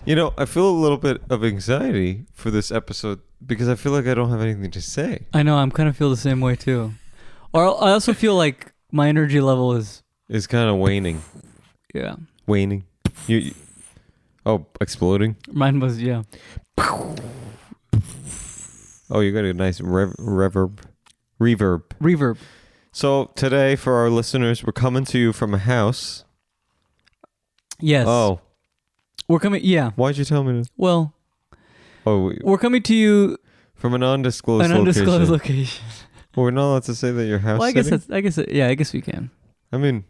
You know, I feel a little bit of anxiety for this episode because I feel like I don't have anything to say. I know. I'm kind of feel the same way too. Or I also feel like my energy level is. It's kind of waning. Yeah. Waning. Exploding. Mine was Oh, you got a nice reverb. Reverb. So today, for our listeners, we're coming to you from a house. Yes. Oh. We're coming. Yeah. Why'd you tell me to? Well. Oh, we're coming to you. From an undisclosed location. Well, we're not allowed to say that your house. Well, I guess we can. I mean,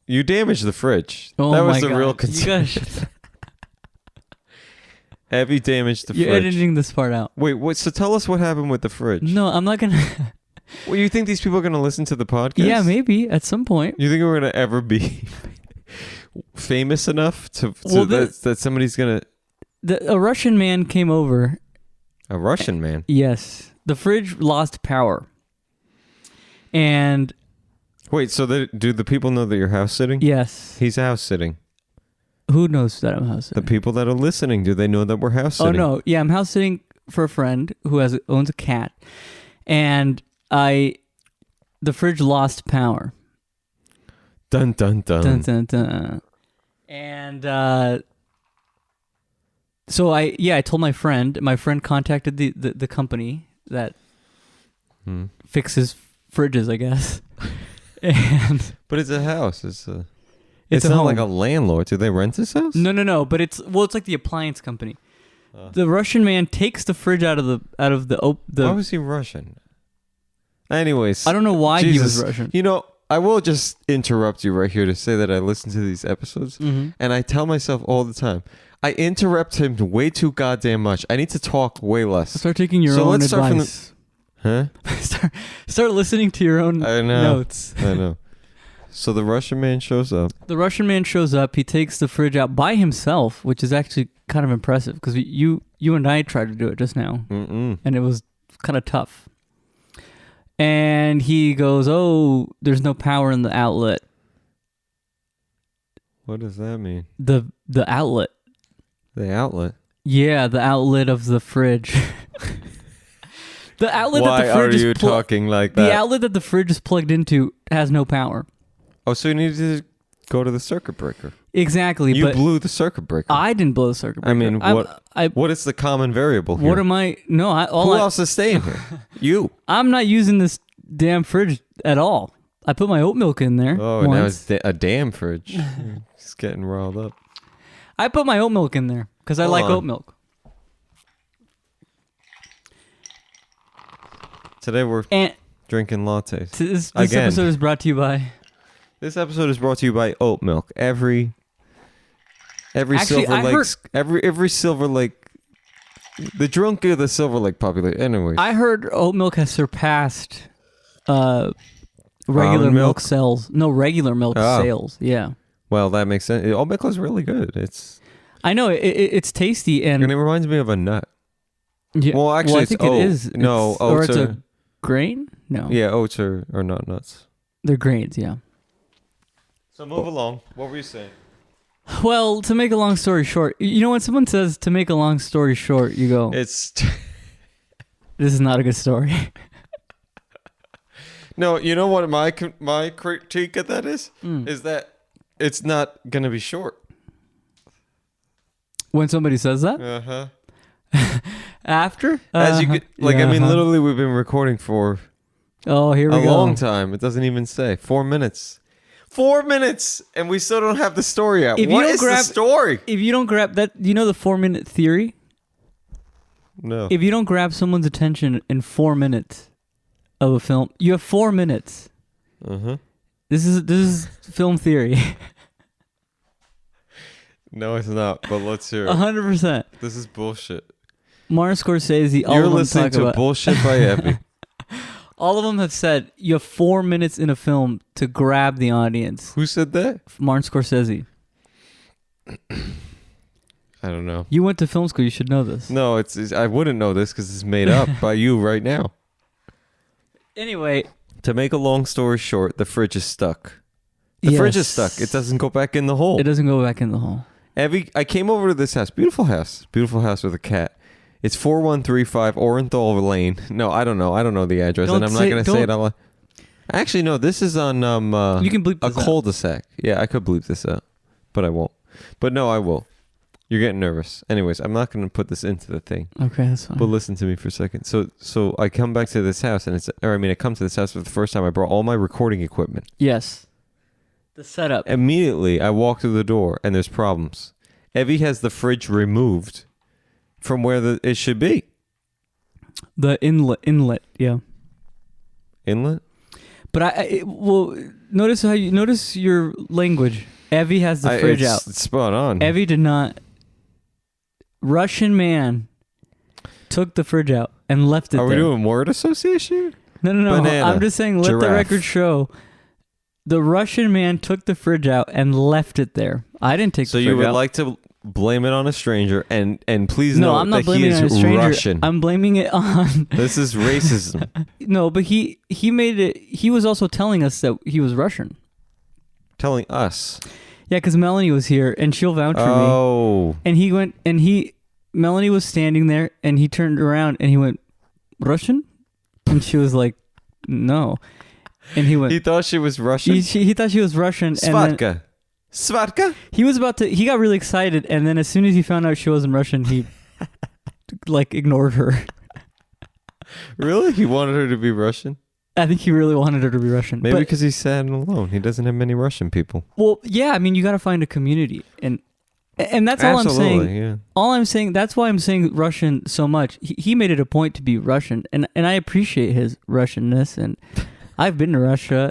you damaged the fridge. Oh, that was my the God. real concern. Have you damaged the fridge? You're editing this part out. Wait, what? So tell us what happened with the fridge. No, I'm not gonna. Well, you think these people are gonna listen to the podcast? Yeah, maybe at some point. You think we're gonna ever be famous enough that somebody's gonna? A Russian man came over. A Russian man? Yes. The fridge lost power. And... Wait, so do the people know that you're house sitting? Yes. He's house sitting. Who knows that I'm house sitting? The people that are listening, do they know that we're house sitting? Oh, no. Yeah, I'm house sitting for a friend who owns a cat. And the fridge lost power. Dun, dun, dun. Dun, dun, dun. And... So I told my friend. My friend contacted the company that fixes fridges, I guess. But it's a house. It's a not home. like a landlord. Do they rent this house? No. But it's like the appliance company. The Russian man takes the fridge out of the. Why was he Russian? Anyways, I don't know why Jesus. he was Russian. You know, I will just interrupt you right here to say that I listen to these episodes, and I tell myself all the time, I interrupt him way too goddamn much. I need to talk way less. Start taking your own advice. Huh? Start listening to your own notes. I know. So the Russian man shows up. The Russian man shows up. He takes the fridge out by himself, which is actually kind of impressive because you and I tried to do it just now, and it was kind of tough. And he goes, "Oh, there's no power in the outlet." What does that mean? The outlet. The outlet? Yeah, the outlet of the fridge. The outlet Why that the fridge are you talking like that? The outlet that the fridge is plugged into has no power. Oh, so you need to go to the circuit breaker. Exactly. You blew the circuit breaker. I didn't blow the circuit breaker. I mean, what is the common variable here? What am I? No, Who else is staying here? You. I'm not using this damn fridge at all. I put my oat milk in there. Oh, once. Now it's a damn fridge. It's getting riled up. I put my oat milk in there because I like oat milk. Today we're drinking lattes. This episode is brought to you by... This episode is brought to you by oat milk. Every Silver Lake... Every Silver Lake... The drunker the Silver Lake population. Anyway. I heard oat milk has surpassed regular milk sales. No, regular milk sales. Yeah. Well, that makes sense. Oat milk is really good. I know it's tasty and it reminds me of a nut. Yeah. Well, actually, I think it is. No, oats it's a grain. No. Yeah, oats are not nuts. They're grains. Yeah. So move along. What were you saying? Well, to make a long story short, you know when someone says to make a long story short, you go, this is not a good story. No, you know what my critique of that is that it's not gonna be short. When somebody says that? After? As you could, I mean, literally, we've been recording for here we go. A long time. It doesn't even say 4 minutes. 4 minutes, and we still don't have the story out. What is the story? If you don't grab that, you know the 4-minute theory? No. If you don't grab someone's attention in 4 minutes of a film, you have 4 minutes. This is film theory. No, it's not. But let's hear it. 100%. This is bullshit. Martin Scorsese. You're listening to bullshit by Epi. All of them have said you have 4 minutes in a film to grab the audience. Who said that? Martin Scorsese. I don't know. You went to film school. You should know this. No, I wouldn't know this because it's made up by you right now. Anyway. To make a long story short, the fridge is stuck. The fridge is stuck. It doesn't go back in the hole. It doesn't go back in the hole. I came over to this house. Beautiful house with a cat. It's 4135 Orenthal Lane. No, I don't know. I don't know the address, and I'm not going to say it out loud. Actually, no. This is on you can bleep this a cul-de-sac. Yeah, I could bleep this out, but I won't. But no, I will. You're getting nervous. Anyways, I'm not going to put this into the thing. Okay, that's fine. But listen to me for a second. So I come back to this house, and I come to this house for the first time. I brought all my recording equipment. Yes. The setup. Immediately, I walk through the door, and there's problems. Evie has the fridge removed from where it should be. The inlet, yeah. Inlet? But notice your language. Evie has the fridge out. It's spot on. Evie did not. Russian man took the fridge out and left it there. Are we doing word association? No. Banana, I'm just saying, let giraffe. the record show. The Russian man took the fridge out and left it there. I didn't take the fridge out. So you would like to blame it on a stranger, and please no, note I'm not that blaming he is it on a stranger. Russian. I'm blaming it on... This is racism. No, but he made it... He was also telling us that he was Russian. Telling us? Yeah, because Melanie was here, and she'll vouch for me. Oh. And he went, and Melanie was standing there, and he turned around, and he went, Russian? And she was like, no. And he went... He thought she was Russian? He thought she was Russian. Svatka. Svatka? He got really excited, and then as soon as he found out she wasn't Russian, he ignored her. Really? He wanted her to be Russian? I think he really wanted her to be Russian. Maybe because he's sad and alone. He doesn't have many Russian people. Well, yeah, I mean, you got to find a community, and that's all Absolutely, I'm saying. Yeah. All I'm saying, that's why I'm saying Russian so much. He made it a point to be Russian, and I appreciate his Russianness, and I've been to Russia.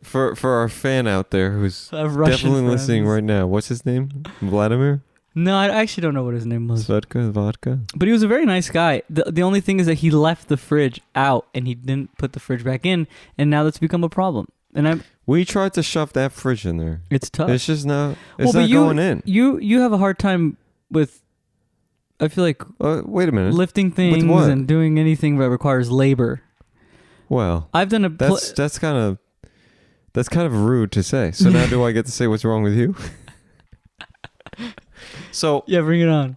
For our fan out there who's definitely listening right now, what's his name? Vladimir? No, I actually don't know what his name was. Svedka, vodka. But he was a very nice guy. The only thing is that he left the fridge out and he didn't put the fridge back in, and now that's become a problem. And we tried to shove that fridge in there. It's tough. It's just not. It's not going in. You have a hard time with. I feel like. Wait a minute. Lifting things and doing anything that requires labor. Well, I've done a. That's kind of rude to say. So now do I get to say what's wrong with you? So yeah, bring it on.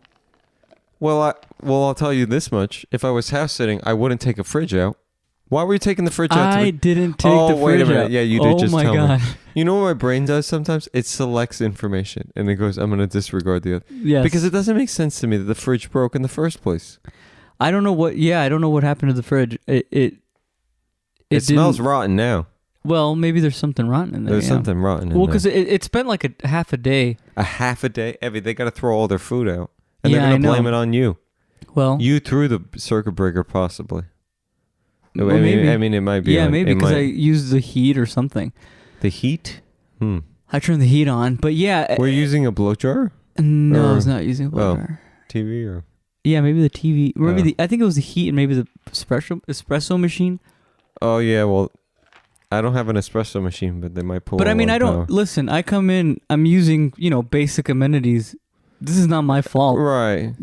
Well, I'll tell you this much: if I was house sitting, I wouldn't take a fridge out. Why were you taking the fridge out? I didn't take the fridge out. Oh, wait a minute. Yeah, you did just tell me. Oh my god! You know what my brain does sometimes? It selects information and it goes, "I'm going to disregard the other." Yes. Because it doesn't make sense to me that the fridge broke in the first place. I don't know what. Yeah, I don't know what happened to the fridge. It smells rotten now. Well, maybe there's something rotten in there. There's something rotten in there. Well, because it spent like a half a day. A half a day? Evie, they got to throw all their food out. And they're going to blame it on you. Well. You threw the circuit breaker, possibly. Well, maybe. I mean, it might be. Yeah, maybe because I used the heat or something. The heat? I turned the heat on, but yeah. We're using a blow jar? No, I was not using a blow jar. TV or? Yeah, maybe the TV. Maybe I think it was the heat and maybe the espresso machine. Oh, yeah, well. I don't have an espresso machine, but they might pull. But I mean, I don't listen. I come in. I'm using basic amenities. This is not my fault, right?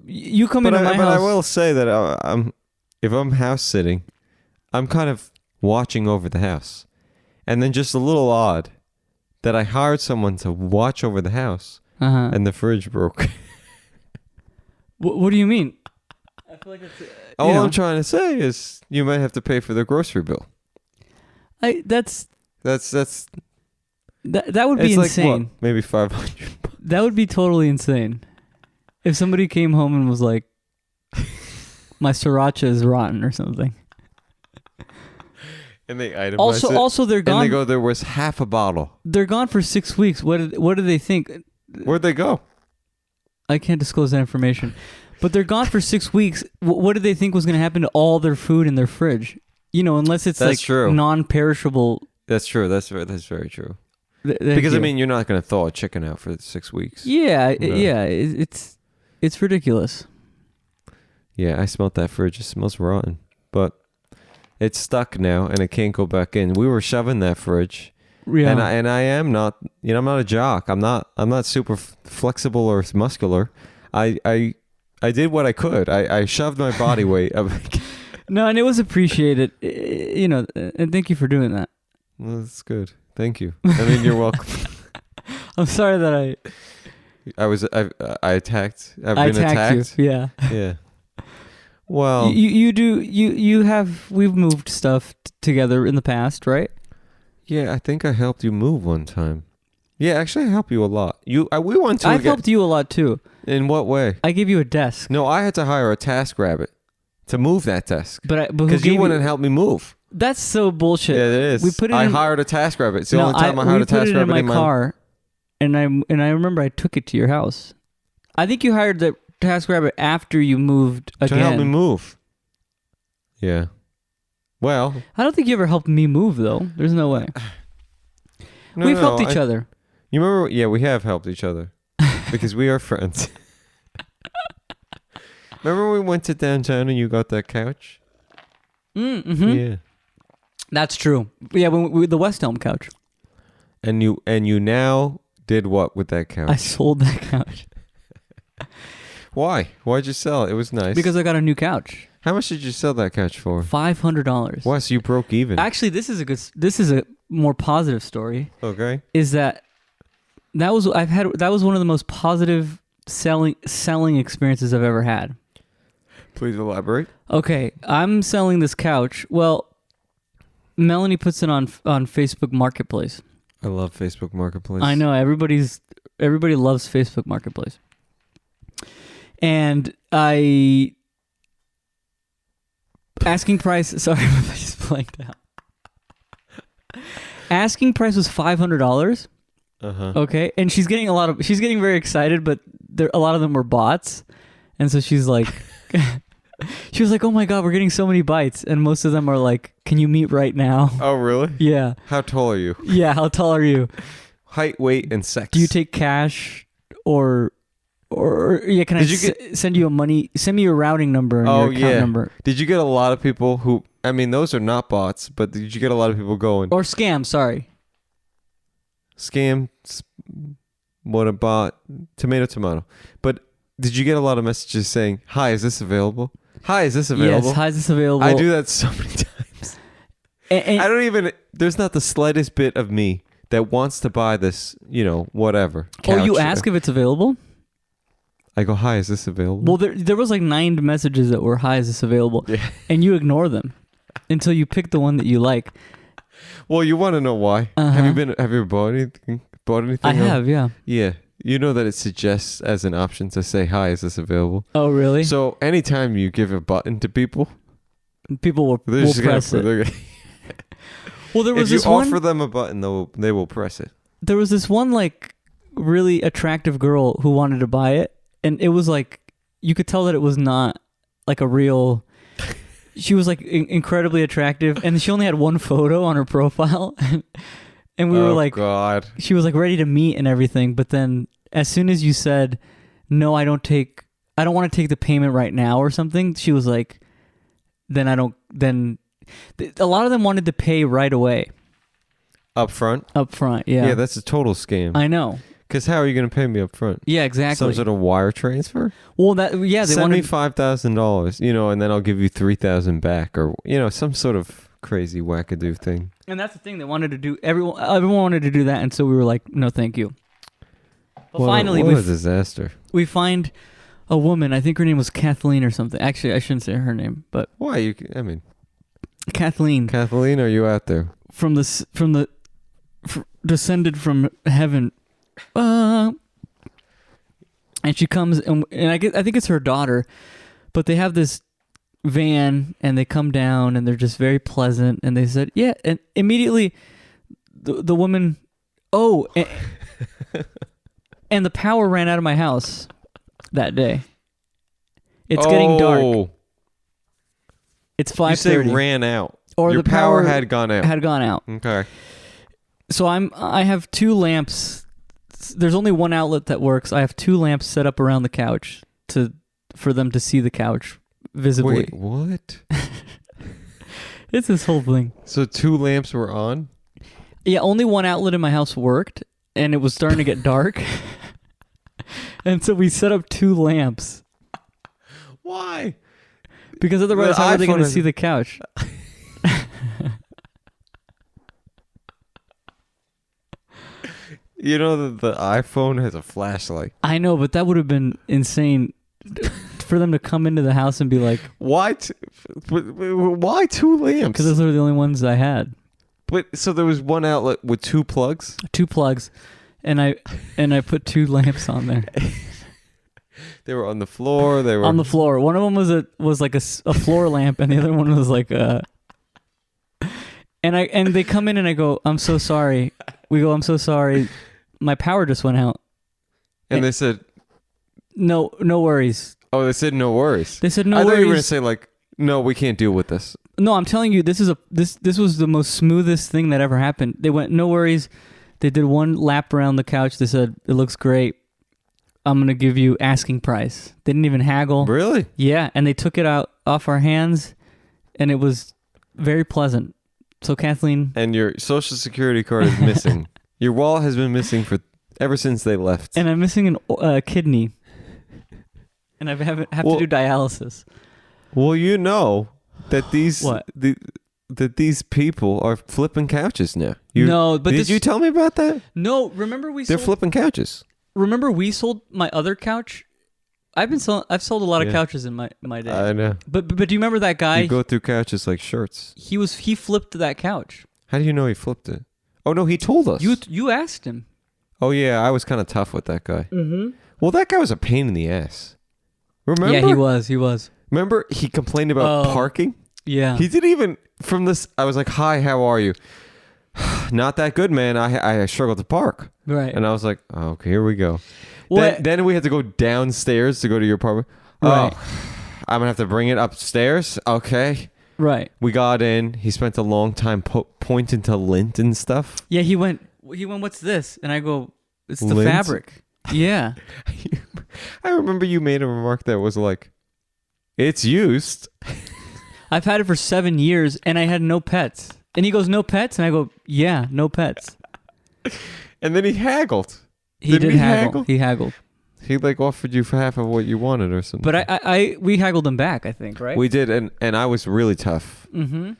You come into my house. But I will say that if I'm house sitting, I'm kind of watching over the house, and then just a little odd that I hired someone to watch over the house, and the fridge broke. What do you mean? I feel like it's. All I'm trying to say is you might have to pay for the grocery bill. That would be it's insane. Like, what, maybe $500. That would be totally insane. If somebody came home and was like, "My sriracha is rotten" or something, and they itemize it. Also, they're gone. And they go, "There was half a bottle." They're gone for 6 weeks. What do they think? Where'd they go? I can't disclose that information, but they're gone for 6 weeks. What did they think was going to happen to all their food in their fridge? Unless it's true. Non-perishable. That's true. That's very true. Because I mean, you're not going to thaw a chicken out for 6 weeks. Yeah, yeah. It's ridiculous. Yeah, I smelled that fridge. It smells rotten, but it's stuck now and it can't go back in. We were shoving that fridge, and I am not. I'm not a jock. I'm not super flexible or muscular. I did what I could. I shoved my body weight. No, and it was appreciated, and thank you for doing that. Well, that's good. Thank you. I mean, you're welcome. I'm sorry that I attacked. I've I been attacked. you. Yeah. Yeah. Well, we've moved stuff together in the past, right? yeah, I think I helped you move one time. Yeah, actually, I helped you a lot. We went to. I've helped you a lot too. In what way? I gave you a desk. No, I had to hire a TaskRabbit to move that desk. But because you wouldn't help me move. That's so bullshit. Yeah, it is. We put it. I hired a TaskRabbit. It's the only time I hired a TaskRabbit we put it in my car, and I remember I took it to your house. I think you hired the TaskRabbit after you moved again. To help me move. Yeah. Well, I don't think you ever helped me move though. There's no way. We've helped each other. You remember? Yeah, we have helped each other because we are friends. Remember when we went to downtown and you got that couch? Mm-hmm. Yeah. That's true. Yeah, the West Elm couch. And you now did what with that couch? I sold that couch. Why? Why'd you sell it? It was nice. Because I got a new couch. How much did you sell that couch for? $500. Why? So you broke even. Actually, this is a more positive story. Okay. Is that was one of the most positive selling experiences I've ever had. Please elaborate. Okay, I'm selling this couch. Well, Melanie puts it on Facebook Marketplace. I love Facebook Marketplace. I know everybody loves Facebook Marketplace. And asking price. Sorry, I just blanked out. Asking price was $500. Okay, and she's getting very excited, but a lot of them were bots, and so she's like, she was like, "Oh my god, we're getting so many bites," and most of them are like, "Can you meet right now?" Oh really? Yeah. How tall are you? Yeah, how tall are you? Height, weight, and sex. Do you take cash or yeah? Can send you send me your routing number and your account number? Did you get a lot of people who? I mean, those are not bots, but did you get a lot of people going? Or scam? Sorry. Scam. What a bot. Tomato. But did you get a lot of messages saying, "Hi, is this available? Hi, is this available? Yes, hi, is this available?" I do that so many times. And I don't even. There's not the slightest bit of me that wants to buy this. Whatever. Couch. Oh, you ask if it's available? I go, "Hi, is this available?" Well, there was like 9 messages that were, "Hi, is this available?" Yeah. And you ignore them until you pick the one that you like. Well, you want to know why? Have you ever bought anything? I have, yeah. Yeah. You know that it suggests as an option to say, "Hi, is this available?" Oh, really? So anytime you give a button to people will press it. Well, there was if this you one. offer them a button, they will press it. There was this one like really attractive girl who wanted to buy it, and it was like you could tell that it was not like a real. She was like incredibly attractive, and she only had one photo on her profile, and we were like, God. She was like ready to meet and everything, but then as soon as you said, "No, I don't want to take the payment right now" or something, she was like, "Then I don't." Then a lot of them wanted to pay right away. Up front, yeah. Yeah, that's a total scam. I know. Because how are you going to pay me up front? Yeah, exactly. Some sort of wire transfer? Well, they send me $5,000, and then I'll give you $3,000 back, or some sort of crazy wackadoo thing. And that's the thing they wanted to do. Everyone wanted to do that, and so we were like, "No, thank you." But finally, what a disaster. We find a woman. I think her name was Kathleen or something. Actually, I shouldn't say her name, but why? Kathleen. Kathleen, are you out there? Descended from heaven. And she comes, and I think it's her daughter, but they have this van, and they come down, and they're just very pleasant, and they said, yeah, and immediately the woman, and the power ran out of my house that day. It's getting dark. It's 5:30. You say ran out. Or your the power had gone out. Okay. So I have 2 lamps. There's only one outlet that works. I have 2 lamps set up around the couch for them to see the couch visibly. Wait, what? It's this whole thing. So 2 lamps were on? Yeah, only one outlet in my house worked, and it was starting to get dark. And so we set up 2 lamps. Why? Because otherwise, how are they going to see the couch? You know that the iPhone has a flashlight. I know, but that would have been insane for them to come into the house and be like, why 2 lamps? Because those were the only ones I had. But so there was one outlet with 2 plugs? 2 plugs. And I put 2 lamps on there. They were on the floor. They were on the floor. One of them was like a floor lamp, and the other one was like a. And they come in and I go, I'm so sorry. We go, I'm so sorry. My power just went out. And they said, no worries. Oh, they said no worries. They said no worries. I worries. thought you were gonna say like, no, we can't deal with this. No, I'm telling you, this was the most smoothest thing that ever happened. They went, no worries. They did one lap around the couch. They said, it looks great. I'm going to give you asking price. They didn't even haggle. Really? Yeah, and they took it out off our hands, and it was very pleasant. So Kathleen... And your social security card is missing. Your wallet has been missing ever since they left. And I'm missing a kidney. And I have to do dialysis. Well, you know that these... What? That these people are flipping couches now. No, but did you tell me about that? No, remember they're flipping couches. Remember we sold my other couch? I've sold a lot of couches in my day. I know. But do you remember that guy? You go through couches like shirts. He flipped that couch. How do you know he flipped it? Oh no, he told us. You asked him. Oh yeah, I was kind of tough with that guy. Mm-hmm. Well, that guy was a pain in the ass. Remember? Yeah, he was. Remember he complained about parking? Yeah. He didn't even from this. I was like, "Hi, how are you?" Not that good, man. I struggled to park. Right. And I was like, oh, okay, here we go. Then we had to go downstairs to go to your apartment. Right. Oh, I'm going to have to bring it upstairs. Okay. Right. We got in. He spent a long time pointing to lint and stuff. Yeah, he went, what's this? And I go, it's the lint? fabric. Yeah. I remember you made a remark that was like, it's used. I've had it for 7 years and I had no pets. And he goes, no pets? And I go, yeah, no pets. And then he haggled. He did haggle. He haggled. He like offered you for half of what you wanted or something. But we haggled him back, I think, right? We did, and I was really tough. Mm-hmm.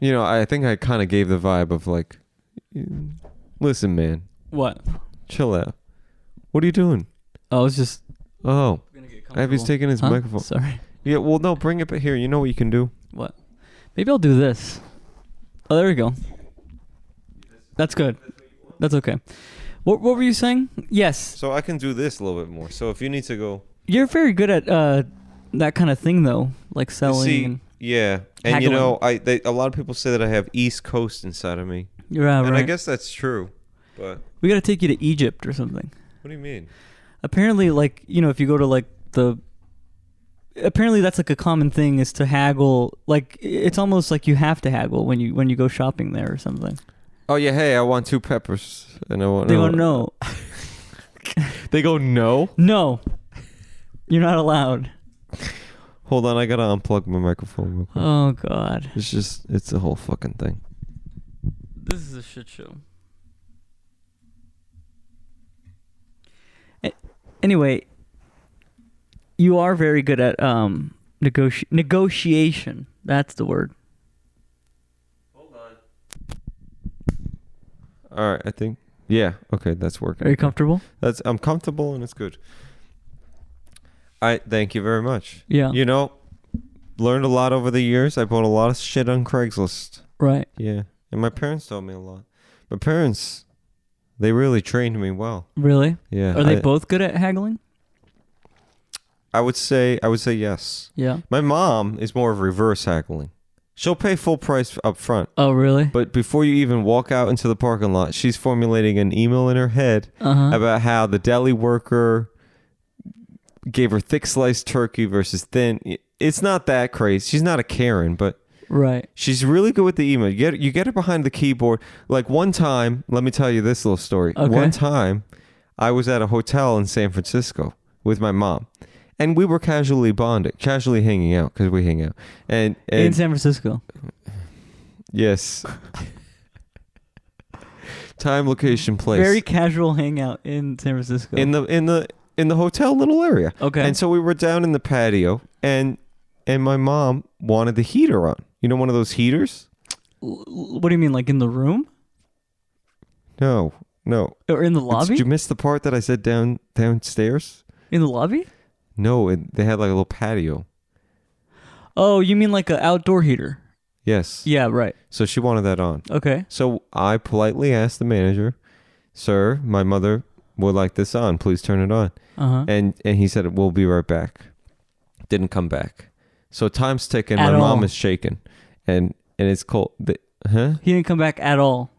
You know, I think I kind of gave the vibe of like, listen, man. What? Chill out. What are you doing? Oh, it's just... Oh. Abby's taking his microphone. Sorry. Yeah, well, no, bring it here. You know what you can do? What? Maybe I'll do this. Oh, there we go. That's good. That's okay. What were you saying? Yes. So I can do this a little bit more. So if you need to go... You're very good at that kind of thing, though. Like selling. Yeah. And haggling. you know, a lot of people say that I have East Coast inside of me. Yeah, right. And I guess that's true. But we got to take you to Egypt or something. What do you mean? Apparently, like, you know, if you go to like apparently that's like a common thing is to haggle. Like it's almost like you have to haggle when you go shopping there or something. Oh yeah, hey, I want 2 peppers, and I want. They go no. They go no. No, you're not allowed. Hold on, I gotta unplug my microphone real quick. Oh God, it's a whole fucking thing. This is a shit show. Anyway, you are very good at negotiation. That's the word. Hold on. All right, I think. Yeah. Okay, that's working. Are you comfortable? I'm comfortable and it's good. Thank you very much. Yeah. You know, learned a lot over the years. I bought a lot of shit on Craigslist. Right. Yeah, and my parents taught me a lot. My parents, they really trained me well. Really? Yeah. Are they both good at haggling? I would say yes. Yeah. My mom is more of reverse haggling. She'll pay full price up front. Oh, really? But before you even walk out into the parking lot, she's formulating an email in her head about how the deli worker gave her thick sliced turkey versus thin. It's not that crazy. She's not a Karen, but right. She's really good with the email. You get her behind the keyboard. Like one time, let me tell you this little story. Okay. One time, I was at a hotel in San Francisco with my mom. And we were casually hanging out because we hang out. And in San Francisco. Yes. Time, location, place. Very casual hangout in San Francisco. In the hotel little area. Okay. And so we were down in the patio, and my mom wanted the heater on. You know, one of those heaters. What do you mean, like in the room? No, No. Or in the lobby? Did you miss the part that I said downstairs? In the lobby? No, they had like a little patio. Oh, you mean like an outdoor heater? Yes. Yeah, right. So she wanted that on. Okay. So I politely asked the manager, "Sir, my mother would like this on. Please turn it on." Uh-huh. And he said, "We'll be right back." Didn't come back. So time's ticking. At My mom all. is shaking, and it's cold. Huh? He didn't come back at all.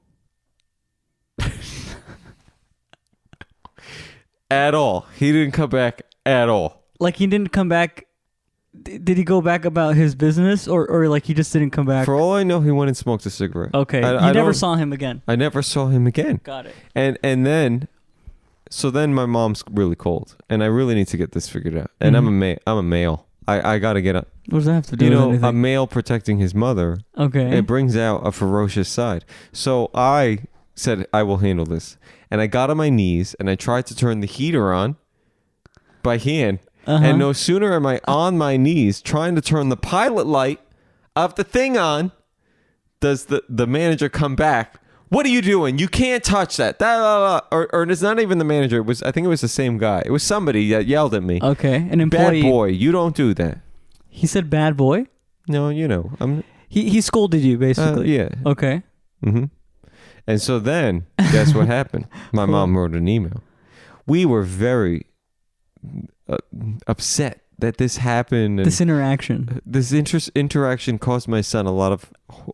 At all. He didn't come back at all. Like he didn't come back. Did he go back about his business, or like he just didn't come back? For all I know, he went and smoked a cigarette. Okay. I You never don't- saw him again. I never saw him again. Got it. And then, so then my mom's really cold, and I really need to get this figured out. And I'm a male. I gotta get up. What does that have to do You with know, anything? a male protecting his mother. Okay. It brings out a ferocious side. So I said, I will handle this. And I got on my knees and I tried to turn the heater on by hand. Uh-huh. And no sooner am I on my knees trying to turn the pilot light of the thing on, does the manager come back. What are you doing? You can't touch that. Or it's not even the manager. I think it was the same guy. It was somebody that yelled at me. Okay. An employee. Bad boy, you don't do that. He said bad boy? No, you know. He scolded you, basically. Yeah. Okay. Mm-hmm. And so then, guess what happened? My mom wrote an email. We were very upset that this happened. And This interaction. this interaction caused my son a lot of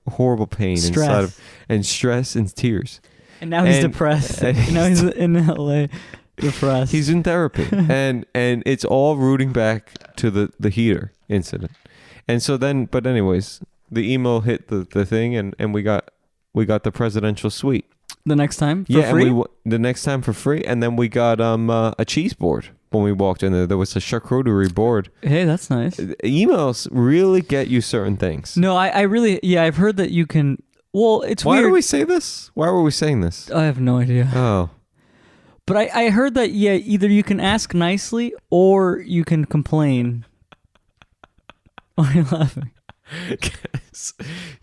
horrible pain Stress. inside of, and stress and tears. And now he's And- depressed. and now he's in LA, depressed. He's in therapy, and it's all rooting back to the heater incident. And so then, but anyways, the email hit the thing, and we got the presidential suite. The next time for free? And the next time for free, and then we got a cheese board when we walked in there. There was a charcuterie board. Hey, that's nice. Emails really get you certain things. No, I really, I've heard that you can. Well, it's Why weird. do we say this? Why were we saying this? I have no idea. Oh, But I heard that, either you can ask nicely or you can complain. Why are you laughing?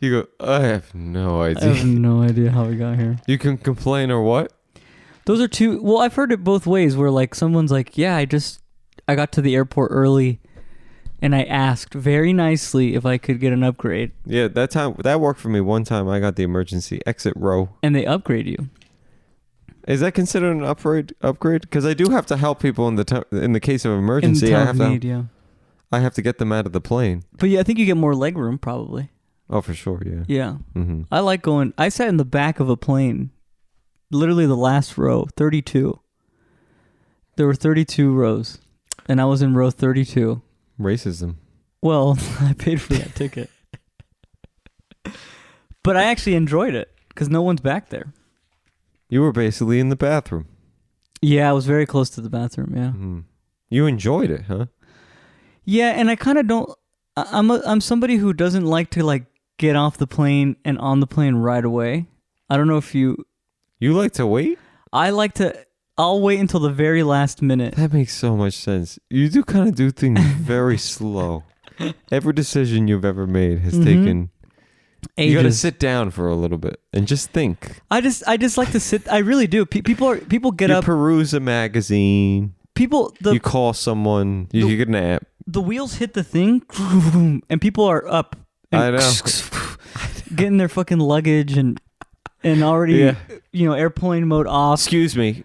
you go. I have no I idea. have no idea how we got here. You can complain or what? Those are two. Well, I've heard it both ways where like someone's like, I got to the airport early and I asked very nicely if I could get an upgrade. Yeah, that worked for me. One time I got the emergency exit row. And they upgrade you. Is that considered an upgrade? Because I do have to help people in the case of In emergency. time of need, yeah. I have to get them out of the plane. But I think you get more leg room probably. Oh, for sure, yeah. Yeah. Mm-hmm. I like going. I sat in the back of a plane, literally the last row, 32. There were 32 rows, and I was in row 32. Racism. Well, I paid for that ticket. But I actually enjoyed it because no one's back there. You were basically in the bathroom. Yeah, I was very close to the bathroom, yeah. Mm. You enjoyed it, huh? Yeah, and I kind of don't. I'm somebody who doesn't like to like get off the plane and on the plane right away. I don't know if you. You like to wait? I like to. I'll wait until the very last minute. That makes so much sense. You do kind of do things very slow. Every decision you've ever made has taken. Ages. You got to sit down for a little bit and just think. I just like to sit. I really do. People get You up. peruse a magazine. People You call someone. You get an app. the wheels hit the thing, and people are up. And I know. getting their fucking luggage and already airplane mode off. Excuse me.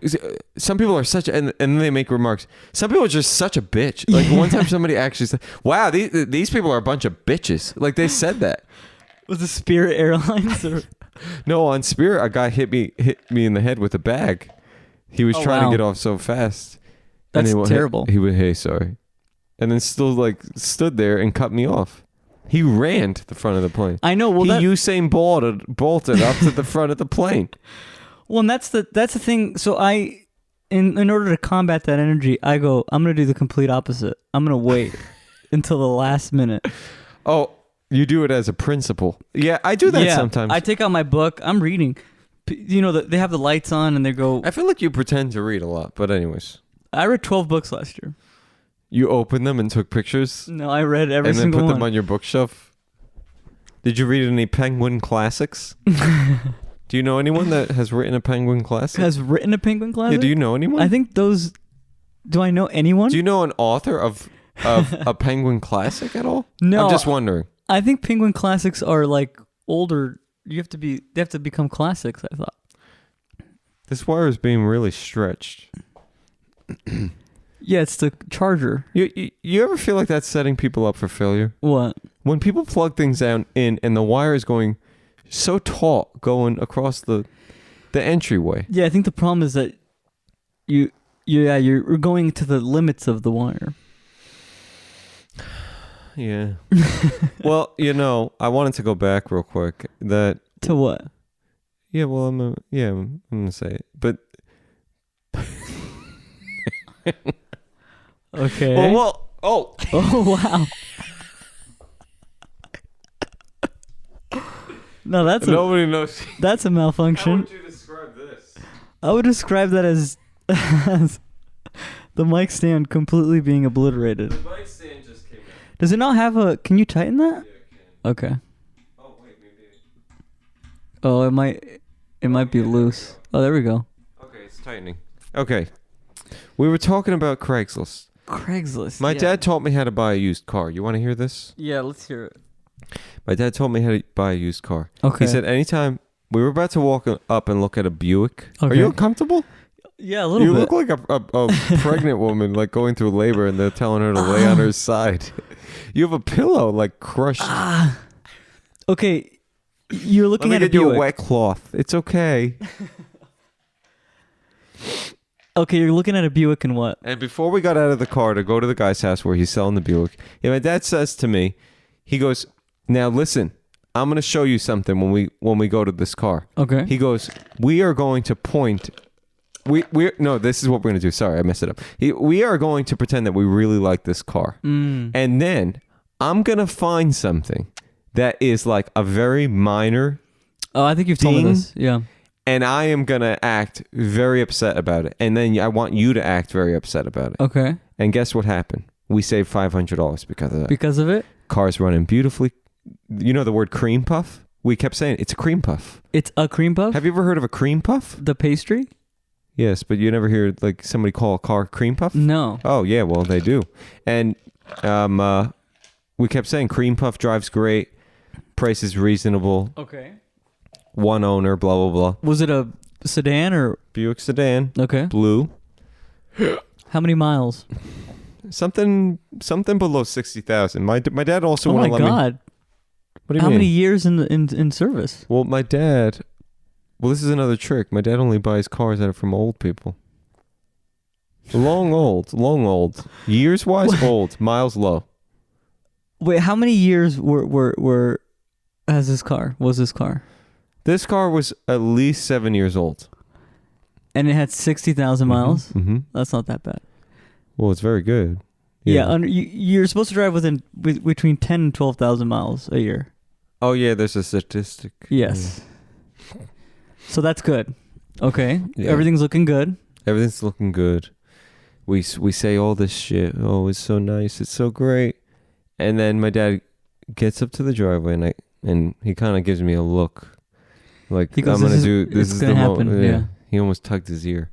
Some people are such, and then they make remarks. Some people are just such a bitch. Like one time, somebody actually said, "Wow, these people are a bunch of bitches." Like they said that. Was it Spirit Airlines or? No, on Spirit, a guy hit me in the head with a bag. He was trying to get off so fast. That's and terrible. He went, "Hey, sorry," and then still like stood there and cut me off. He ran to the front of the plane. I know. Well, he Usain bolted up to the front of the plane. Well, and that's the thing. So in order to combat that energy, I go, I'm gonna do the complete opposite. I'm gonna wait until the last minute. Oh, you do it as a principle. Yeah, I do that sometimes. I take out my book. I'm reading. They have the lights on and they go. I feel like you pretend to read a lot, but anyways. I read 12 books last year. You opened them and took pictures? No, I read every and then single put one. them on your bookshelf? Did you read any Penguin classics? Do Do you know anyone that has written a Penguin Classic? Has written a Penguin Classic? Yeah, do you know anyone? I think those... Do I know anyone? Do you know an author of a Penguin Classic at all? No. I'm just wondering. I think Penguin Classics are like older. They have to become classics, I thought. This wire is being really stretched. Yeah, it's the charger. You ever feel like that's setting people up for failure? What? When people plug things down in and the wire is going so taut going across the entryway. Yeah, I think the problem is that you're going to the limits of the wire. Yeah. Well, I wanted to go back real quick. To what? Yeah, well, I'm gonna say it, but okay. Oh, wow. No, nobody knows. That's a malfunction. How would you describe this? I would describe that as the mic stand completely being obliterated. The mic stand just came out. Does it not have a... Can you tighten that? Yeah, it can. Okay. Oh, wait, maybe... Oh, it might be loose. Oh, there we go. Okay, it's tightening. Okay. We were talking about Craigslist. My dad taught me how to buy a used car. You want to hear this? Yeah, let's hear it. My dad taught me how to buy a used car. Okay. He said anytime... We were about to walk up and look at a Buick. Okay. Are you uncomfortable? Yeah, a little bit. You look like a pregnant woman, like going through labor, and they're telling her to lay on her side. You have a pillow, like crushed. Okay, you're looking at a Buick. Let me get you a wet cloth. It's okay. Okay, you're looking at a Buick and what? And before we got out of the car to go to the guy's house where he's selling the Buick, my dad says to me, he goes, "Now listen, I'm going to show you something when we go to this car." Okay. He goes, "We are going to point." No, this is what we're going to do. Sorry, I messed it up. We are going to pretend that we really like this car. And then I'm going to find something that is like a very minor Oh, I think you've told me this. Yeah. And I am going to act very upset about it. And then I want you to act very upset about it. Okay. And guess what happened? We saved $500 because of that. Because of it? Car's running beautifully. You know the word cream puff? We kept saying it's a cream puff. It's a cream puff? Have you ever heard of a cream puff? The pastry? Yes, but you never hear like somebody call a car cream puff? No. Oh, yeah, well, they do. And we kept saying cream puff drives great. Price is reasonable. Okay. One owner, blah, blah, blah. Was it a sedan or? Buick sedan. Okay. Blue. How many miles? Something below 60,000. My dad also Oh wouldn't my let me. God. What do you How mean? many years in service? Well, my dad. Well, this is another trick. My dad only buys cars that are from old people. Long old. Years wise, old. Miles low. Wait, how many years were has this car? Was this car? This car was at least 7 years old. And it had 60,000 miles? Mm-hmm. That's not that bad. Well, it's very good. Yeah, you're supposed to drive between 10 and 12,000 miles a year. Oh, yeah, there's a statistic. Yes. Yeah. So that's good. Okay. Yeah. Everything's looking good. Everything's looking good. We say all this shit. Oh, it's so nice. It's so great. And then my dad gets up to the driveway and he kind of gives me a look. Like, goes, I'm going to do this. Is the moment. Yeah. He almost tugged his ear.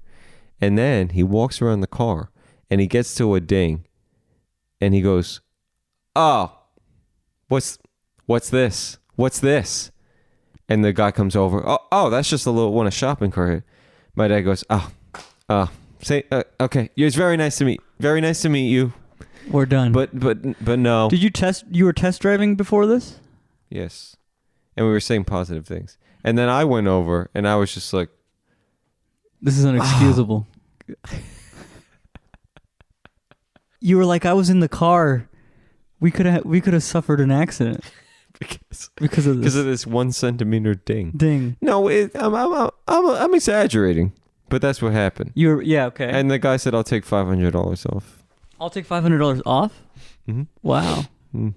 And then he walks around the car and he gets to a ding and he goes, "Oh, what's this? What's this?" And the guy comes over. Oh, that's just a little one of shopping cart. My dad goes, okay. It's very nice to meet you. We're done. But no. You were test driving before this? Yes. And we were saying positive things. And then I went over and I was just like, this is inexcusable. You were like, I was in the car. We could have suffered an accident because of this 1 centimeter ding. Ding. No, I'm exaggerating, but that's what happened. Okay. And the guy said, "I'll take $500 off." I'll take $500 off. Mm-hmm. Wow. Mm.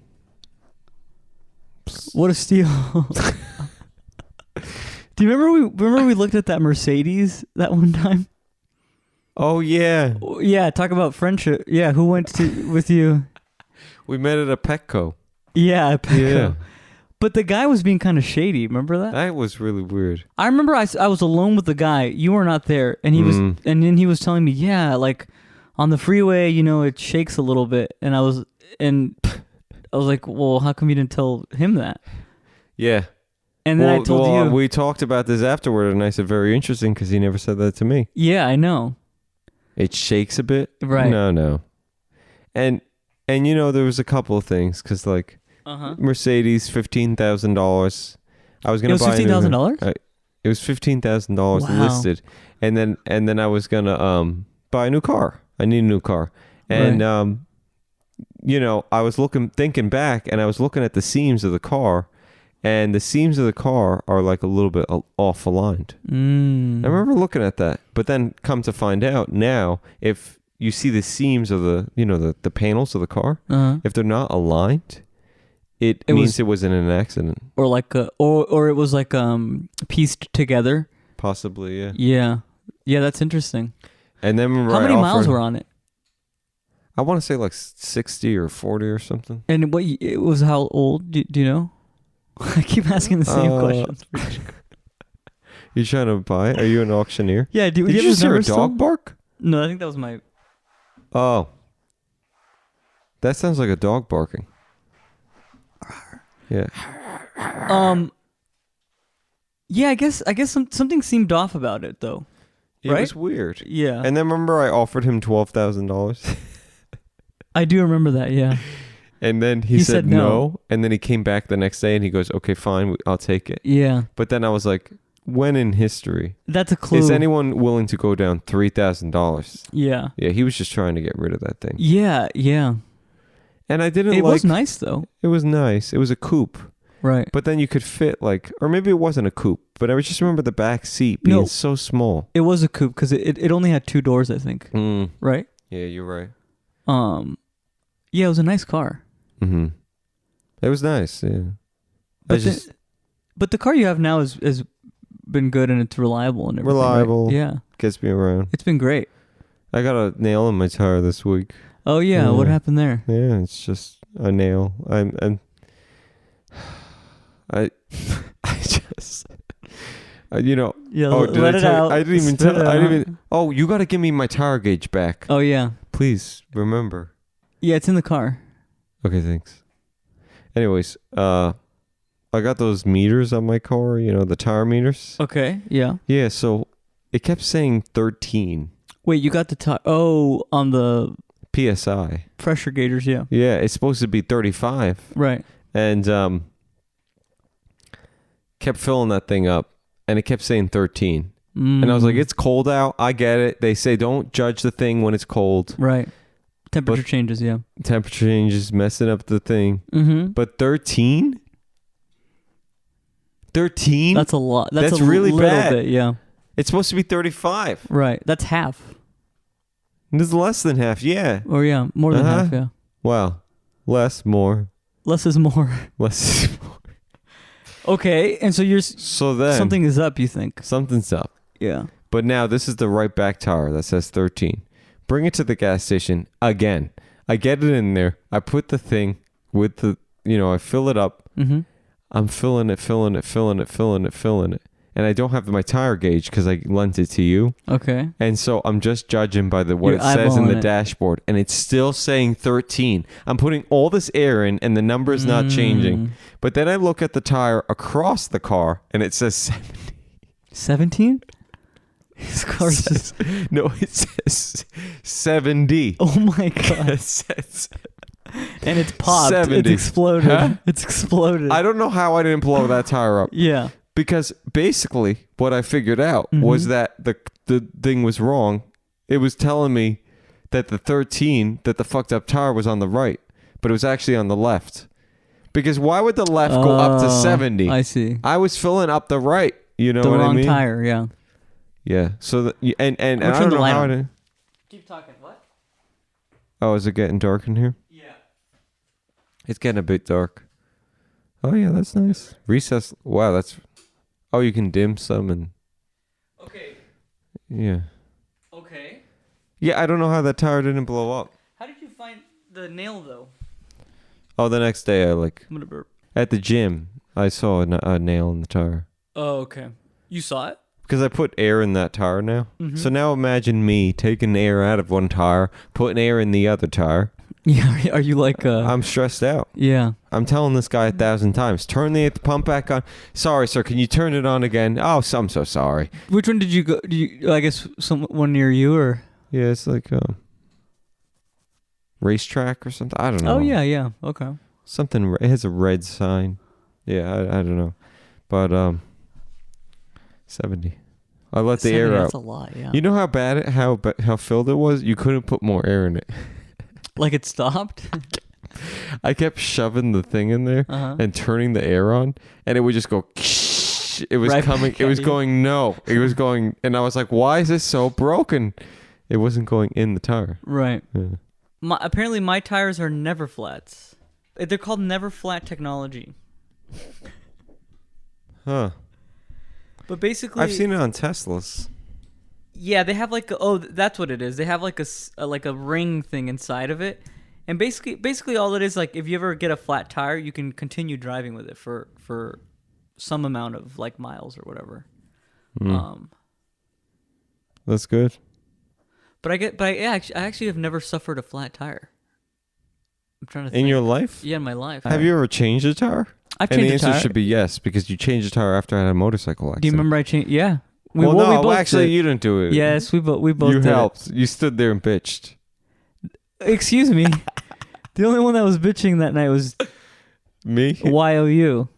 What a steal. Do you remember we looked at that Mercedes that one time? Oh yeah. Yeah, talk about friendship. Yeah, who went with you? We met at a Petco. Yeah, at Petco. Yeah. But the guy was being kind of shady. Remember that? That was really weird. I remember I was alone with the guy. You were not there, and he was, and then he was telling me, yeah, like on the freeway, it shakes a little bit, and I was like, well, how come you didn't tell him that? Yeah. And then I told you. We talked about this afterward, and I said, very interesting, because he never said that to me. Yeah, I know. It shakes a bit? Right. No. And there was a couple of things, because, like, Mercedes, $15,000. I was going to buy $15,000? It was $15,000 listed. And then I was going to buy a new car. I need a new car. And, I was thinking back, and I was looking at the seams of the car, and the seams of the car are like a little bit off aligned. I remember looking at that, but then come to find out now, if you see the seams of the panels of the car, if they're not aligned, it means it was in an accident, or like or it was like pieced together. Possibly, yeah. Yeah, that's interesting. And then how many miles were on it? I want to say like 60 or 40 or something. And it was how old? Do you know? I keep asking the same questions. You trying to buy? Are you an auctioneer? Yeah. Did you just hear a dog bark? No, I think that was my. Oh, that sounds like a dog barking. Yeah. Yeah, I guess something seemed off about it though. It right? was weird. Yeah. And then remember, I offered him $12,000. I do remember that. Yeah. And then he said no. And then he came back the next day and he goes, okay, fine, I'll take it. Yeah. But then I was like, when in history? That's a clue. Is anyone willing to go down $3,000? Yeah. Yeah, he was just trying to get rid of that thing. Yeah. And I didn't It was nice though. It was nice. It was a coupe. Right. But then you could fit or maybe it wasn't a coupe, but I just remember the back seat being so small. It was a coupe because it only had 2 doors, I think. Right? Yeah, you're right. Yeah, it was a nice car. Mm-hmm. It was nice, yeah. But the car you have now has been good and it's reliable and everything. Reliable. Right? Yeah. Gets me around. It's been great. I got a nail in my tire this week. Oh yeah, what happened there? Yeah, it's just a nail. I just Yeah, let it out. I didn't even tell. I didn't even. Oh, you got to give me my tire gauge back. Oh yeah. Please remember. Yeah, it's in the car. Okay, thanks. Anyways, I got those meters on my car, the tire meters. Okay, yeah. Yeah, so it kept saying 13. Wait, you got the tire? Oh, on the PSI. Pressure gaugers, yeah. Yeah, it's supposed to be 35. Right. And kept filling that thing up, and it kept saying 13. And I was like, it's cold out. I get it. They say don't judge the thing when it's cold. Right. Temperature changes, yeah. Temperature changes, messing up the thing. Mm-hmm. But 13? 13? That's a lot. That's a really little bad. bit, yeah. It's supposed to be 35. Right. That's half. This is less than half, yeah. Or yeah, more than half, yeah. Well, more. Less is more. Less is more. Okay, and so then something is up, you think? Something's up. Yeah. But now this is the right back tire that says 13. Bring it to the gas station again. I get it in there. I put the thing with the, I fill it up. Mm-hmm. I'm filling it. And I don't have my tire gauge because I lent it to you. Okay. And so I'm just judging by what it says in the dashboard. And it's still saying 13. I'm putting all this air in and the number's not changing. But then I look at the tire across the car and it says 70. 17? His car says... No, it says 70. Oh my God. It says... And it's popped. 70. It's exploded. Huh? It's exploded. I don't know how I didn't blow that tire up. Yeah. Because basically what I figured out was that the thing was wrong. It was telling me that the 13, that the fucked up tire was on the right, but it was actually on the left. Because why would the left go up to 70? I see. I was filling up the right. You know what I mean? The wrong tire, yeah. Yeah. So and I don't know how to... Keep talking. What? Oh, is it getting dark in here? Yeah. It's getting a bit dark. Oh yeah, that's nice. Recess. Wow, that's... Oh, you can dim some and... Okay. Yeah. Okay. Yeah, I don't know how that tire didn't blow up. How did you find the nail, though? Oh, the next day I'm gonna burp. at the gym, I saw a nail in the tire. Oh, okay. You saw it? Because I put air in that tire now. Mm-hmm. So now imagine me taking air out of one tire, putting air in the other tire. Yeah, are you like... I'm stressed out. Yeah. I'm telling this guy 1,000 times, turn the pump back on. Sorry, sir, can you turn it on again? Oh, I'm so sorry. Which one did you go... I guess someone near you or... Yeah, it's like a racetrack or something. I don't know. Oh, yeah. Okay. Something, it has a red sign. Yeah, I don't know. But, 70. I let the air out. That's a lot, yeah. You know how bad how filled it was? You couldn't put more air in it. Like it stopped? I kept shoving the thing in there and turning the air on, and it would just go. It was coming. It was going. No, it was going, and I was like, "Why is this so broken?" It wasn't going in the tire. Right. Yeah. Apparently, my tires are never flats. They're called never flat technology. Huh. But basically, I've seen it on Teslas. Yeah, they have like that's what it is. They have like a ring thing inside of it, and basically all it is, like, if you ever get a flat tire, you can continue driving with it for some amount of like miles or whatever. That's good. But I actually have never suffered a flat tire. I'm trying to think. In your life? Yeah, in my life. Have you ever changed a tire? I've changed a tire. And the answer should be yes, because you changed a tire after I had a motorcycle accident. Do you remember I changed? Yeah. We actually, you didn't do it. Yes, we both You did helped. It. You stood there and bitched. Excuse me. The only one that was bitching that night was me. YOU.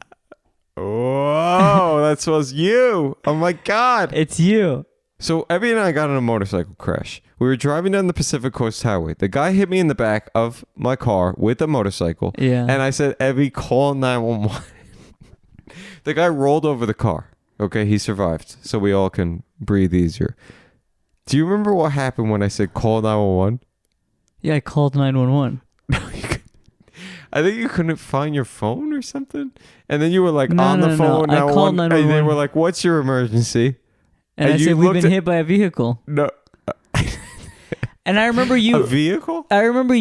Whoa, that was you. Oh my God. It's you. So Evie and I got in a motorcycle crash. We were driving down the Pacific Coast Highway. The guy hit me in the back of my car with a motorcycle. Yeah. And I said, Evie, call 911. The guy rolled over the car. Okay, he survived. So we all can breathe easier. Do you remember what happened when I said call 911? Yeah, I called 911. I think you couldn't find your phone or something. And then you were like on the phone. No. I called 911. And they were like, what's your emergency? And I said, we've been hit by a vehicle. No. And I remember you. A vehicle? I remember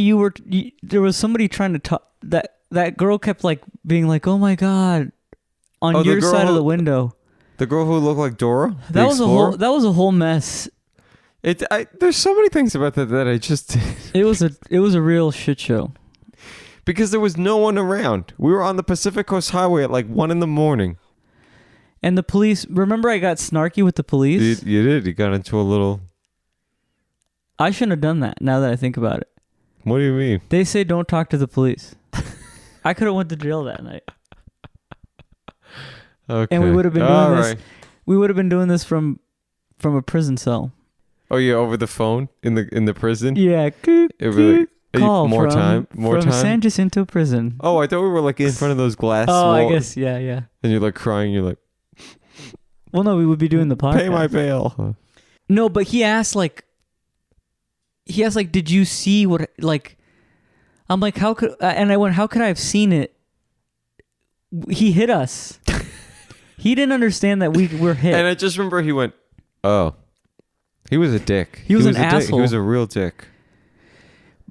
there was somebody trying to talk. That girl kept like being like, oh my God, on your side of the window. The girl who looked like Dora? That was a whole mess. There's so many things about that I just... It was a real shit show. Because there was no one around. We were on the Pacific Coast Highway at like 1 a.m. And the police... Remember I got snarky with the police? You did. You got into a little... I shouldn't have done that, now that I think about it. What do you mean? They say don't talk to the police. I could have went to jail that night. Okay. And we would have been doing this. Right. We would have been doing this from a prison cell. Oh yeah, over the phone in the prison. Yeah. Call more from time. San Jacinto prison. Oh, I thought we were like in front of those glass. Oh, walls. I guess yeah. And you're like crying. You're like, well, no, we would be doing the podcast. Pay my bail. No, but he asked, did you see what, like, I'm like, how could, and I went, how could I have seen it? He hit us. He didn't understand that we were hit. And I just remember he went, oh. He was a dick. He was an asshole. He was a real dick.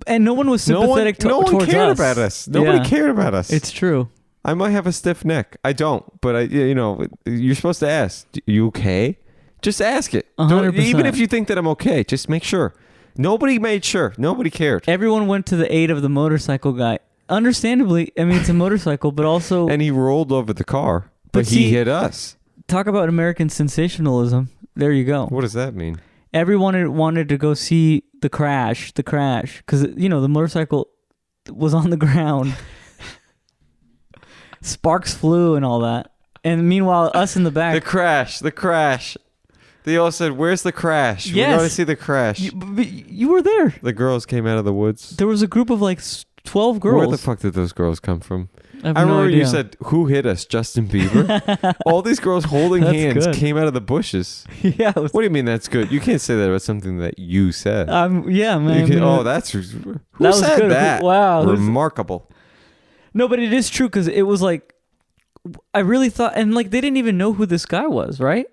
And no one was sympathetic towards us. No one cared about us. Nobody cared about us. It's true. I might have a stiff neck. I don't. But, you're supposed to ask, you okay? Just ask it. 100%. Even if you think that I'm okay, just make sure. Nobody made sure. Nobody cared. Everyone went to the aid of the motorcycle guy. Understandably, I mean, it's a motorcycle, but also... And he rolled over the car, but he hit us. Talk about American sensationalism. There you go. What does that mean? Everyone wanted to go see the crash, because, the motorcycle was on the ground. Sparks flew and all that. And meanwhile, us in the back... The crash. They all said, where's the crash? Yes. We're going to see the crash. You were there. The girls came out of the woods. There was a group of like 12 girls. Where the fuck did those girls come from? I remember no idea. You said, who hit us? Justin Bieber? All these girls holding hands came out of the bushes. Yeah. What do you mean that's good? You can't say that about something that you said. Yeah, man. Who was said good. that? Wow. Remarkable. No, but it is true because it was like, I really thought, and like they didn't even know who this guy was, right?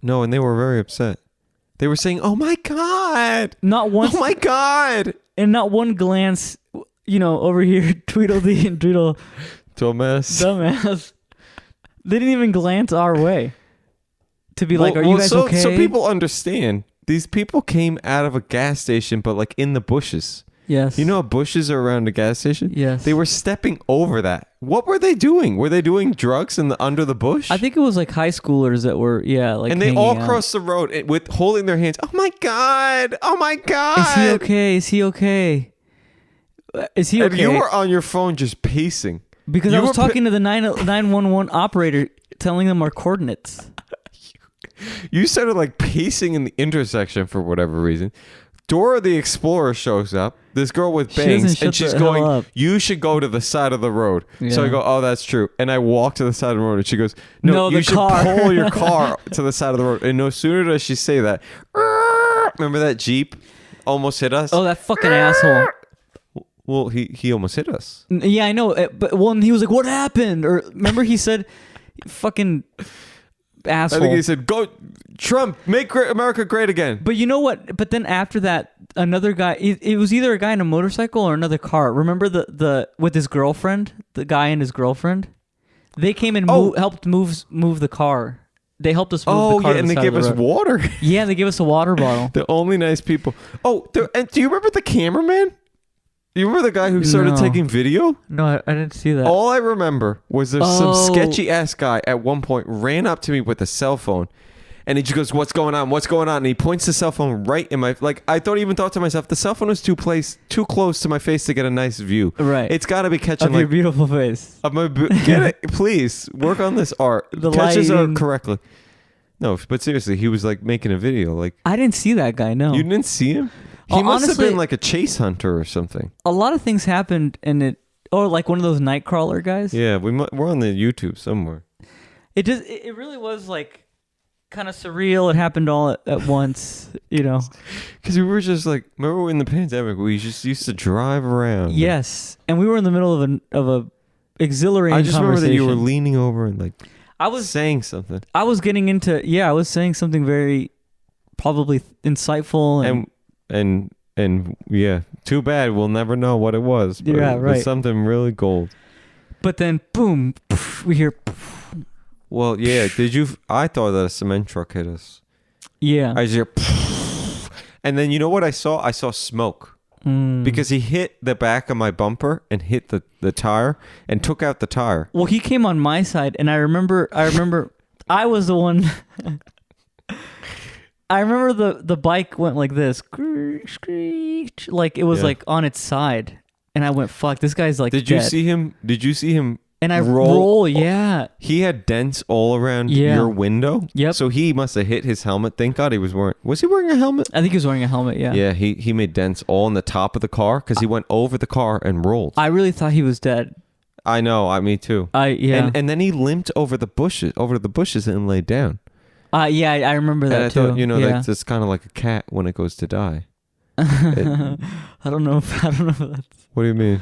No, and they were very upset. They were saying, oh my God. Not once. Oh my God. And not one glance, over here, Tweedledee and Tweedle. Dumbass. They didn't even glance our way to be like, "Are you guys okay?" So people understand. These people came out of a gas station, but like in the bushes. Yes. You know how bushes are around a gas station? Yes. They were stepping over that. What were they doing? Were they doing drugs under the bush? I think it was like high schoolers that were, like. And they all crossed the road with holding their hands. Oh my God! Oh my God! Is he okay? Is he okay? Is he okay? And you were on your phone just pacing. Because I was talking to the 911 operator, telling them our coordinates. You started like pacing in the intersection for whatever reason. Dora the Explorer shows up. This girl with bangs, and she's going, "You should go to the side of the road." Yeah. So I go, "Oh, that's true." And I walk to the side of the road, and she goes, "No, you should pull your car to the side of the road." And no sooner does she say that, remember that Jeep almost hit us? Oh, that fucking asshole. Well, he almost hit us. Yeah, I know. But he was like, "What happened?" Or remember he said, "Fucking asshole." I think he said, "Go, Trump, make America great again." But you know what? But then after that, another guy. It was either a guy in a motorcycle or another car. Remember the with his girlfriend, the guy and his girlfriend. They came and helped move the car. They helped us move the car. Oh yeah, and they gave us water. Yeah, they gave us a water bottle. The only nice people. And do you remember the cameraman? You remember the guy who started taking video? No, I didn't see that. All I remember was there's some sketchy ass guy at one point ran up to me with a cell phone, and he just goes, "What's going on? What's going on?" And he points the cell phone right in my I even thought to myself, the cell phone is too close to my face to get a nice view. Right, it's got to be catching of your beautiful face. Get it, please work on this art. The catches lighting. are correctly. No, but seriously, he was like making a video. Like I didn't see that guy. No, you didn't see him. He must have been like a chase hunter or something. A lot of things happened in it, or like one of those Nightcrawler guys. Yeah, we're on the YouTube somewhere. It really was like kind of surreal. It happened all at once, you know. Because we were just like, remember in the pandemic, we just used to drive around. Yes, and we were in the middle of a exhilarating. I just remember that you were leaning over and like I was saying something. I was getting into I was saying something very probably insightful and yeah, too bad we'll never know what it was. But yeah, right. It was something really gold. But then, boom, we hear. Well, yeah. I thought that a cement truck hit us. Yeah. I just hear, and then you know what I saw? I saw smoke because he hit the back of my bumper and hit the tire and took out the tire. Well, he came on my side, and I remember I was the one. I remember the bike went like this, like it was like on its side, and I went, "Fuck, this guy's like." Did you see him? And I roll, yeah. He had dents all around your window. Yep. So he must have hit his helmet. Thank God he was wearing. Was he wearing a helmet? I think he was wearing a helmet. Yeah. Yeah. He made dents all in the top of the car because he went over the car and rolled. I really thought he was dead. I know. Me too. Yeah. And then he limped over the bushes and laid down. Yeah, I remember that too. And I thought, that's kind of like a cat when it goes to die. I don't know if that's. What do you mean?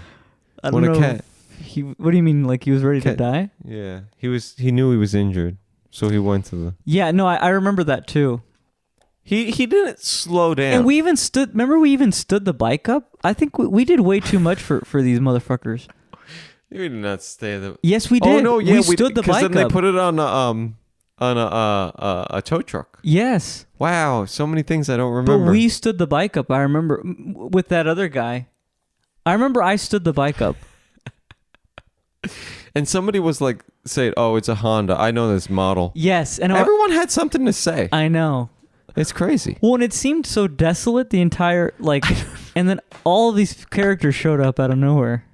I don't know. Cat. What do you mean? Like he was ready to die? Yeah, he knew he was injured, so he went to the. Yeah, no, I remember that too. He didn't slow down. And we even stood. Remember, we even stood the bike up. I think we did way too much for these motherfuckers. We did not stay the. Yes, we did. Oh no, yeah, we stood the bike up. Because then they put it on a tow truck. Yes. Wow, so many things I don't remember. But we stood the bike up. I remember with that other guy. I remember I stood the bike up. And somebody was like saying, "Oh, it's a Honda. I know this model." Yes, and everyone had something to say. I know. It's crazy. Well, and it seemed so desolate the entire and then all of these characters showed up out of nowhere.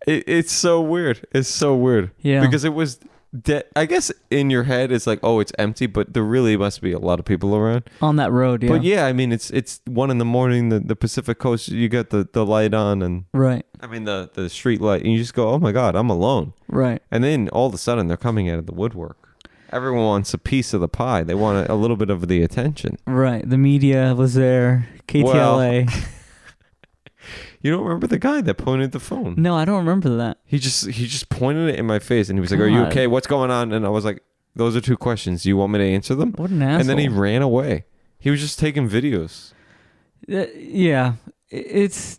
It's so weird. It's so weird. Yeah. Because it was I guess in your head it's like, oh, it's empty, but there really must be a lot of people around on that road. Yeah. But yeah, I mean, it's 1 a.m. The Pacific Coast. You got the light on and right. I mean the street light, and you just go, oh my God, I'm alone. Right. And then all of a sudden they're coming out of the woodwork. Everyone wants a piece of the pie. They want a little bit of the attention. Right. The media was there. KTLA. Well, you don't remember the guy that pointed the phone? No, I don't remember that. He just pointed it in my face and he was like, "Are you okay? What's going on?" And I was like, "Those are 2 questions. Do you want me to answer them?" What an asshole. And then he ran away. He was just taking videos. Yeah. It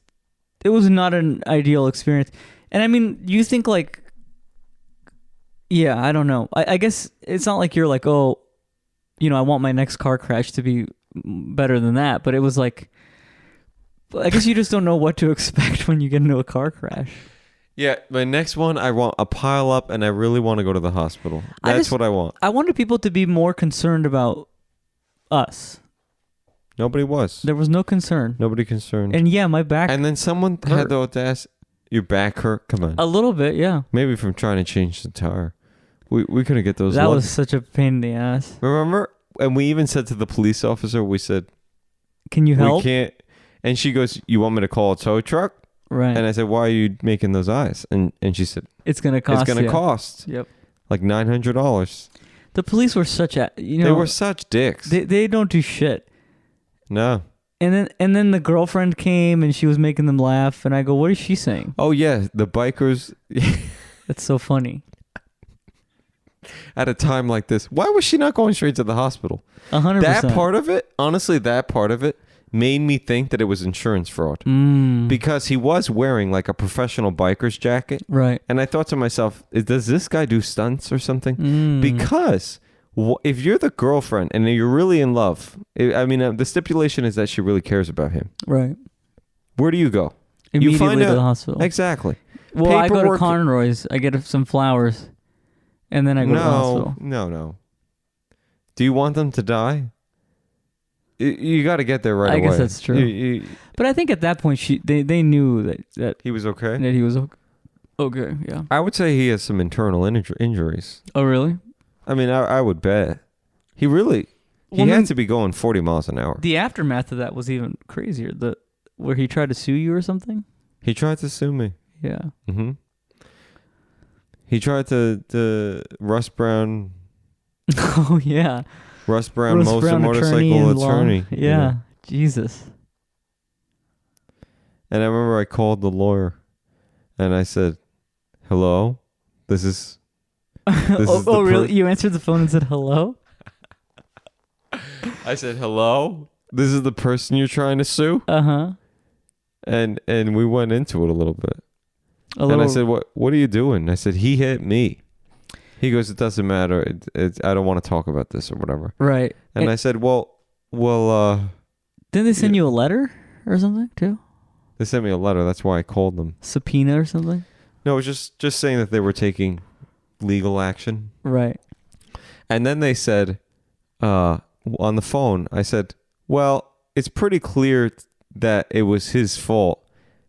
was not an ideal experience. And I mean, you think like Yeah, I don't know. I guess it's not like you're like, oh, I want my next car crash to be better than that. But it was like, I guess you just don't know what to expect when you get into a car crash. Yeah, my next one, I want a pile up, and I really want to go to the hospital. That's what I want. I wanted people to be more concerned about us. Nobody was. There was no concern. Nobody concerned. And yeah, my back. And then someone had the audacity. Your back hurt? Come on. A little bit, yeah. Maybe from trying to change the tire. We couldn't get those. That was such a pain in the ass. Remember? And we even said to the police officer, we said, "Can you help?" We can't. And she goes, "You want me to call a tow truck?" Right. And I said, "Why are you making those eyes?" And she said, "It's gonna cost. It's gonna cost. Yep. Like $900." The police were such they were such dicks. They don't do shit. No. And then the girlfriend came and she was making them laugh, and I go, "What is she saying?" Oh yeah, the bikers. That's so funny. At a time like this, why was she not going straight to the hospital? 100%. That part of it, honestly, made me think that it was insurance fraud. Because he was wearing like a professional biker's jacket. Right. And I thought to myself, does this guy do stunts or something? Because if you're the girlfriend and you're really in love, the stipulation is that she really cares about him. Right. Where do you go? Immediately you find to the hospital. Exactly. Well, I go to Conroy's. I get some flowers. And then I go to the hospital. No. Do you want them to die? You got to get there right away. I guess that's true. But I think at that point, they knew that he was okay. That he was okay. Yeah. I would say he has some internal injuries. Oh, really? I mean, I would bet he had to be going 40 miles an hour. The aftermath of that was even crazier. Where he tried to sue you or something. He tried to sue me. Yeah. Mm-hmm. He tried to Russ Brown. Oh yeah. Russ Brown motorcycle attorney. Yeah. Jesus. And I remember I called the lawyer, and I said, "Hello, this is." Really? You answered the phone and said hello? I said, "Hello, this is the person you're trying to sue." And we went into it a little bit. And I said, "What are you doing?" I said, "He hit me." He goes, "It doesn't matter. I don't want to talk about this or whatever." Right. And I said, well. Didn't they send you a letter or something too? They sent me a letter. That's why I called them. Subpoena or something? No, it was just saying that they were taking legal action. Right. And then they said, on the phone, I said, "Well, it's pretty clear that it was his fault."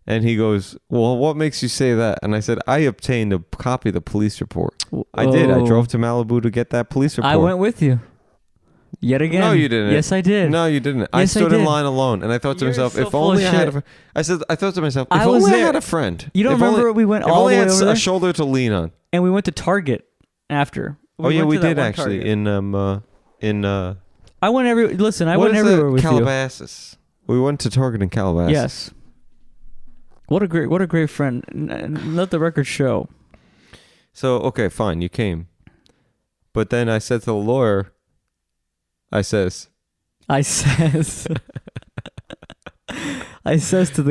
And he goes, "Well, what makes you say that?" And I said, "I obtained a copy of the police report." I did. I drove to Malibu to get that police report. I went with you. Yet again. No, you didn't. Yes, I did. No, you didn't. I stood in line alone, and I thought to myself, if only I had a friend. I thought to myself, if only I had a friend. You don't remember we went all the way over there? If only I had a shoulder to lean on. And we went to Target after. We did actually. Target. I went everywhere. Listen, I went everywhere with Calabasas. We went to Target in Calabasas. Yes. What a great friend. Let the record show. So, okay, fine, you came. But then I said to the lawyer, I says to the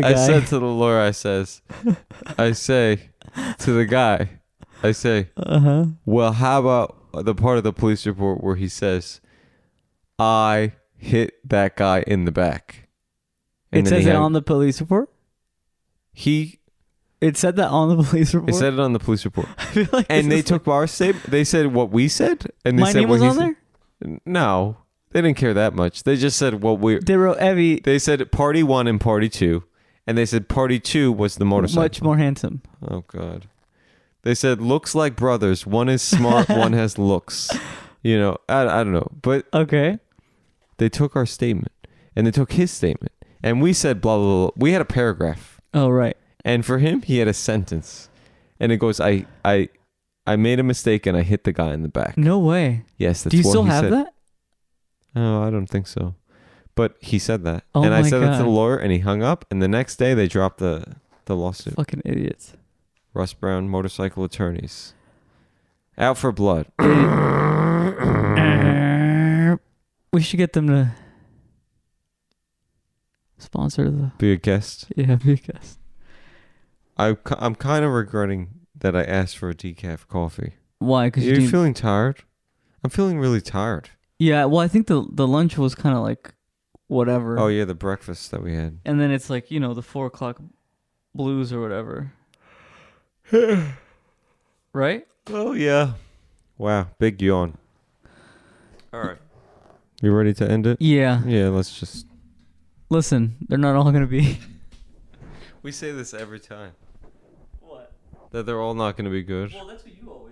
guy. I said to the lawyer, I say to the guy, well, how about the part of the police report where he says, "I hit that guy in the back." And it says it on the police report? It said that on the police report? It said it on the police report. I feel like and they took our statement. They said what we said. And they my said name was on there? No. They didn't care that much. They just said what we... They wrote Evie... They said party 1 and party 2. And they said party 2 was the motorcycle. Much more handsome. Oh, God. They said looks like brothers. One is smart, one has looks. I don't know. But... Okay. They took our statement. And they took his statement. And we said blah, blah, blah. We had a paragraph. Oh, right. And for him, he had a sentence. And it goes, I made a mistake and I hit the guy in the back. No way. Yes, that's what he said. Do you still have that? Oh, I don't think so. But he said that. Oh, and I said it to the lawyer and he hung up. And the next day they dropped the lawsuit. Fucking idiots. Russ Brown motorcycle attorneys. Out for blood. We should get them to sponsor be a guest. Yeah, be a guest. I'm kind of regretting that I asked for a decaf coffee. Why? Because you're feeling tired. I'm feeling really tired. Yeah. Well, I think the lunch was kind of like whatever. Oh yeah, the breakfast that we had. And then it's like, the 4:00 blues or whatever. Right? Oh yeah. Wow, big yawn. All right. You ready to end it? Yeah. Yeah, let's just... Listen, they're not all going to be... We say this every time. What? That they're all not going to be good. Well, that's what you always